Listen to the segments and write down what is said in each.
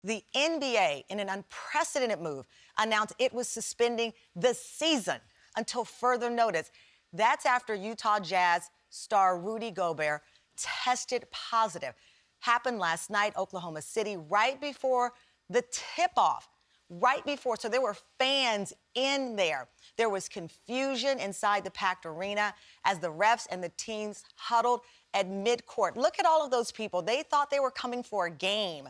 The NBA, in an unprecedented move, announced it was suspending the season until further notice. That's after Utah Jazz star Rudy Gobert tested positive. Happened last night, Oklahoma City, right before the tip-off. Right before, so there were fans in there. There was confusion inside the packed arena as the refs and the teams huddled at midcourt. Look at all of those people. They thought they were coming for a game.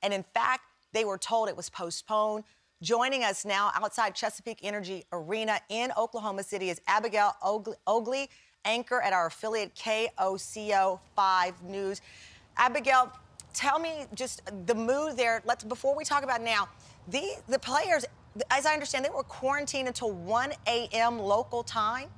And in fact, they were told it was postponed. Joining us now outside Chesapeake Energy Arena in Oklahoma City is Abigail Ogley, anchor at our affiliate KOCO 5 News. Abigail, tell me just the mood there. Before we talk about now, the players, as I understand, they were quarantined until 1 a.m. local time.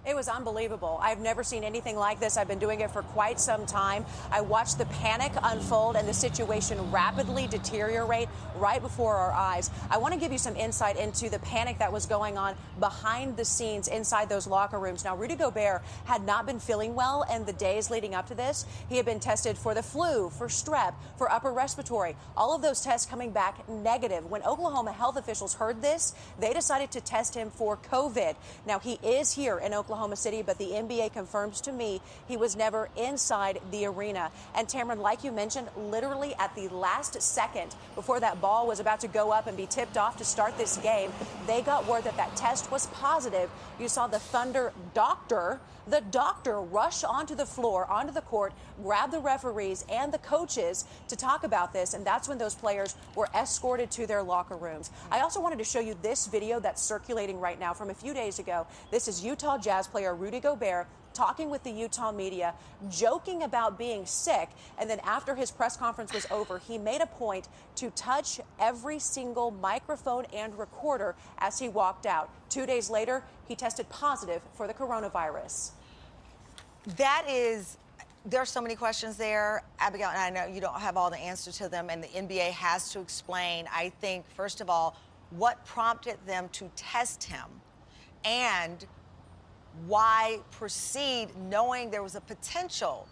It was unbelievable. I've never seen anything like this. I've been doing it for quite some time. I watched the panic unfold and the situation rapidly deteriorate right before our eyes. I want to give you some insight into the panic that was going on behind the scenes inside those locker rooms. Now, Rudy Gobert had not been feeling well in the days leading up to this. He had been tested for the flu, for strep, for upper respiratory. All of those tests coming back negative. When Oklahoma health officials heard this, they decided to test him for COVID. Now, he is here in Oklahoma City, but the NBA confirms to me he was never inside the arena. And Tamron, like you mentioned, literally at the last second before that ball was about to go up and be tipped off to start this game, they got word that that test was positive. You saw the Thunder doctor rush onto the floor, onto the court, grab the referees and the coaches to talk about this, and that's when those players were escorted to their locker rooms. I also wanted to show you this video that's circulating right now from a few days ago. This is Utah Jazz player Rudy Gobert talking with the Utah media, joking about being sick, and then after his press conference was over, he made a point to touch every single microphone and recorder as he walked out. 2 days later, he tested positive for the coronavirus. There's so many questions there, Abigail, and I know you don't have all the answers to them, and the NBA has to explain, I think, first of all, what prompted them to test him, and why proceed knowing there was a potential.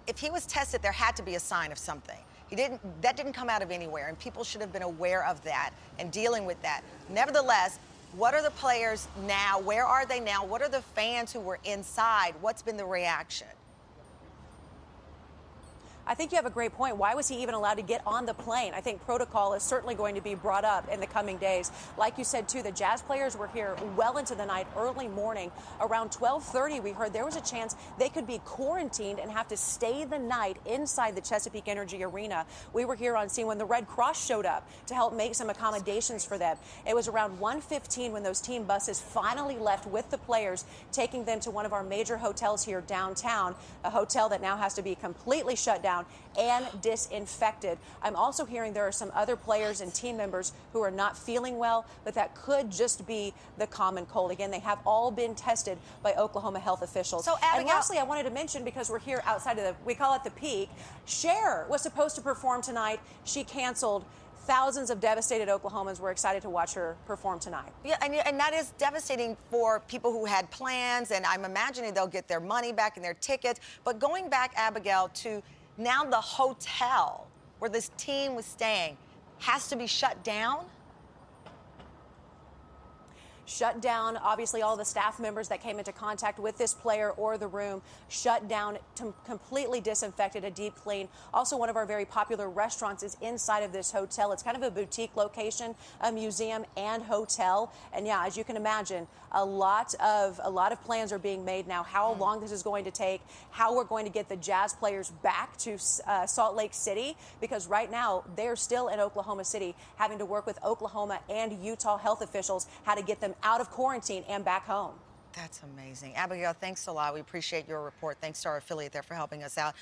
If he was tested, there had to be a sign of something. That didn't come out of anywhere, and people should have been aware of that and dealing with that. Nevertheless, what are the players now? Where are they now? What are the fans who were inside? What's been the reaction? I think you have a great point. Why was he even allowed to get on the plane? I think protocol is certainly going to be brought up in the coming days. Like you said, too, the Jazz players were here well into the night, early morning. Around 12:30, we heard there was a chance they could be quarantined and have to stay the night inside the Chesapeake Energy Arena. We were here on scene when the Red Cross showed up to help make some accommodations for them. It was around 1:15 when those team buses finally left with the players, taking them to one of our major hotels here downtown, a hotel that now has to be completely shut down and disinfected. I'm also hearing there are some other players and team members who are not feeling well, but that could just be the common cold. Again, they have all been tested by Oklahoma health officials. So, Abigail, and lastly, I wanted to mention, because we're here outside of we call it the Peak, Cher was supposed to perform tonight. She canceled. Thousands of devastated Oklahomans were excited to watch her perform tonight. Yeah, and that is devastating for people who had plans, and I'm imagining they'll get their money back and their tickets. But going back, Abigail, to now the hotel where this team was staying has to be shut down? Shut down. Obviously, all the staff members that came into contact with this player or the room shut down, completely disinfected, a deep clean. Also, one of our very popular restaurants is inside of this hotel. It's kind of a boutique location, a museum and hotel. And yeah, as you can imagine, a lot of plans are being made now. How long this is going to take, how we're going to get the Jazz players back to Salt Lake City, because right now they're still in Oklahoma City, having to work with Oklahoma and Utah health officials how to get them out of quarantine and back home. That's amazing. Abigail, thanks a lot. We appreciate your report. Thanks to our affiliate there for helping us out.